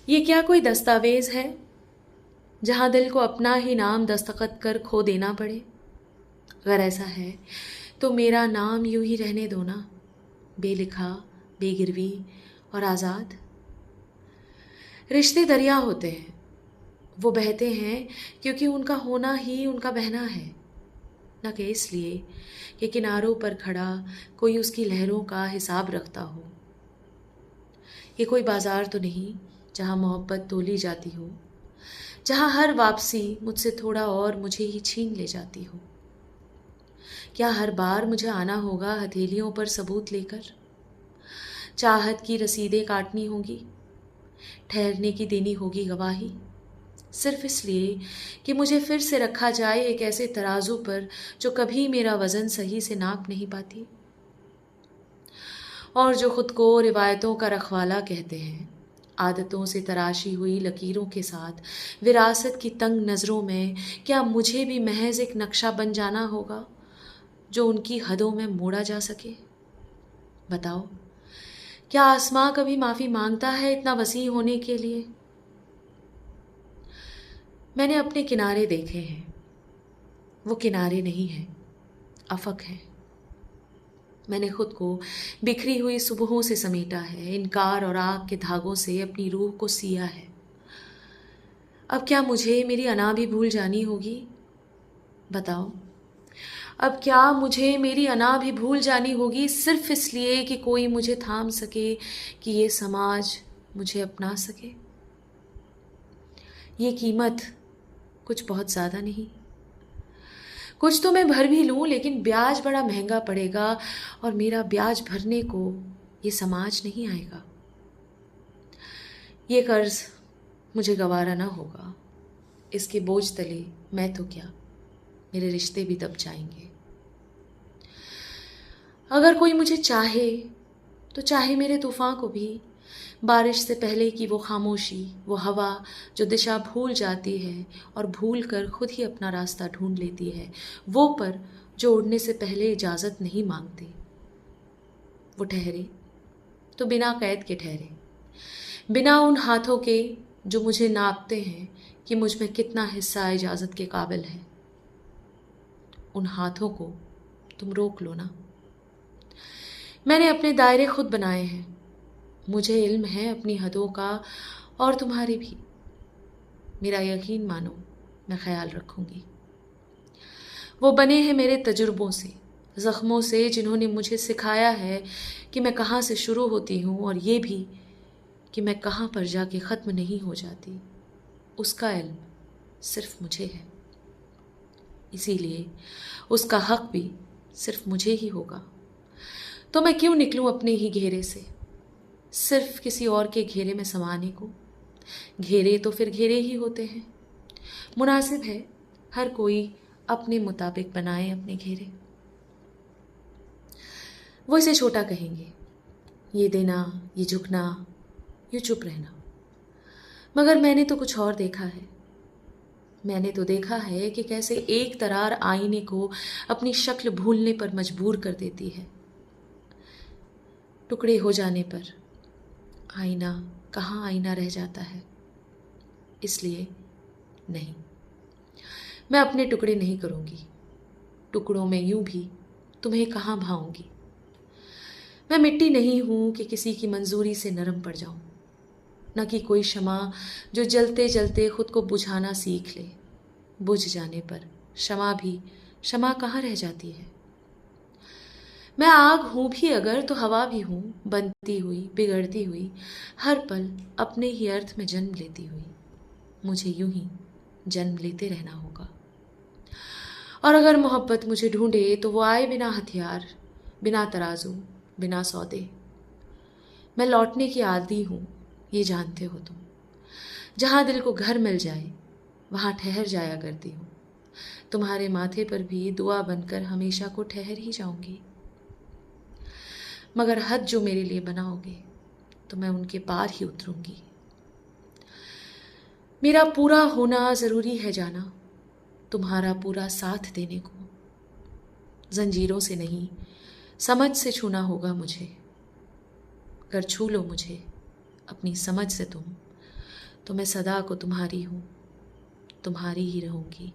ये क्या कोई दस्तावेज है जहां दिल को अपना ही नाम दस्तखत कर खो देना पड़े? अगर ऐसा है तो मेरा नाम यूं ही रहने दो ना, बेलिखा, बेगिरवी और आज़ाद। रिश्ते दरिया होते हैं, वो बहते हैं क्योंकि उनका होना ही उनका बहना है, न कि इसलिए कि किनारों पर खड़ा कोई उसकी लहरों का हिसाब रखता हो। ये कोई बाजार तो नहीं जहाँ मोहब्बत तोली जाती हो, जहाँ हर वापसी मुझसे थोड़ा और मुझे ही छीन ले जाती हो। क्या हर बार मुझे आना होगा हथेलियों पर सबूत लेकर? चाहत की रसीदें काटनी होगी, ठहरने की देनी होगी गवाही, सिर्फ इसलिए कि मुझे फिर से रखा जाए एक ऐसे तराजू पर जो कभी मेरा वज़न सही से नाप नहीं पाती, और जो खुद को रिवायतों का रखवाला कहते हैं, आदतों से तराशी हुई लकीरों के साथ विरासत की तंग नज़रों में क्या मुझे भी महज एक नक्शा बन जाना होगा जो उनकी हदों में मोड़ा जा सके? बताओ, क्या आसमां कभी माफ़ी मांगता है इतना वसी होने के लिए? मैंने अपने किनारे देखे हैं, वो किनारे नहीं हैं, अफक हैं। मैंने खुद को बिखरी हुई सुबहों से समेटा है, इनकार और आग के धागों से अपनी रूह को सिया है। अब क्या मुझे मेरी अना भी भूल जानी होगी? बताओ, अब क्या मुझे मेरी अना भी भूल जानी होगी सिर्फ इसलिए कि कोई मुझे थाम सके, कि ये समाज मुझे अपना सके? ये कीमत कुछ बहुत ज़्यादा नहीं, कुछ तो मैं भर भी लूँ, लेकिन ब्याज बड़ा महंगा पड़ेगा, और मेरा ब्याज भरने को ये समाज नहीं आएगा। ये कर्ज मुझे गवारा ना होगा, इसके बोझ तले मैं तो क्या, मेरे रिश्ते भी दब जाएंगे। अगर कोई मुझे चाहे तो चाहे मेरे तूफ़ान को भी, बारिश से पहले की वो खामोशी, वो हवा जो दिशा भूल जाती है और भूल कर खुद ही अपना रास्ता ढूंढ लेती है, वो पर जो उड़ने से पहले इजाज़त नहीं मांगती। वो ठहरे तो बिना कैद के ठहरे, बिना उन हाथों के जो मुझे नापते हैं कि मुझ में कितना हिस्सा इजाज़त के काबिल है। उन हाथों को तुम रोक लो ना। मैंने अपने दायरे खुद बनाए हैं, मुझे इल्म है अपनी हदों का, और तुम्हारी भी। मेरा यकीन मानो, मैं ख्याल रखूंगी। वो बने हैं मेरे तजुर्बों से, ज़ख्मों से, जिन्होंने मुझे सिखाया है कि मैं कहाँ से शुरू होती हूँ, और ये भी कि मैं कहाँ पर जाके ख़त्म नहीं हो जाती। उसका इल्म सिर्फ मुझे है, इसीलिए उसका हक़ भी सिर्फ मुझे ही होगा। तो मैं क्यों निकलूं अपने ही घेरे से, सिर्फ किसी और के घेरे में समाने को? घेरे तो फिर घेरे ही होते हैं, मुनासिब है हर कोई अपने मुताबिक बनाए अपने घेरे। वो इसे छोटा कहेंगे, ये देना, ये झुकना, ये चुप रहना, मगर मैंने तो कुछ और देखा है। मैंने तो देखा है कि कैसे एक दरार आईने को अपनी शक्ल भूलने पर मजबूर कर देती है। टुकड़े हो जाने पर आईना कहाँ आईना रह जाता है। इसलिए नहीं, मैं अपने टुकड़े नहीं करूँगी। टुकड़ों में यूं भी तुम्हें कहाँ भाऊंगी। मैं मिट्टी नहीं हूँ कि किसी की मंजूरी से नरम पड़ जाऊं, न कि कोई शमा जो जलते जलते खुद को बुझाना सीख ले। बुझ जाने पर शमा भी शमा कहाँ रह जाती है। मैं आग हूँ भी अगर, तो हवा भी हूँ, बनती हुई, बिगड़ती हुई, हर पल अपने ही अर्थ में जन्म लेती हुई। मुझे यूं ही जन्म लेते रहना होगा। और अगर मोहब्बत मुझे ढूंढे तो वो आए बिना हथियार, बिना तराजू, बिना सौदे। मैं लौटने की आदी हूँ, ये जानते हो तुम। जहाँ दिल को घर मिल जाए वहाँ ठहर जाया करती हूँ। तुम्हारे माथे पर भी दुआ बनकर हमेशा को ठहर ही जाऊंगी। मगर हद जो मेरे लिए बनाओगे तो मैं उनके पार ही उतरूंगी। मेरा पूरा होना ज़रूरी है जाना, तुम्हारा पूरा साथ देने को। जंजीरों से नहीं, समझ से छूना होगा मुझे। कर छू लो मुझे अपनी समझ से तुम, तो मैं सदा को तुम्हारी हूँ, तुम्हारी ही रहूँगी।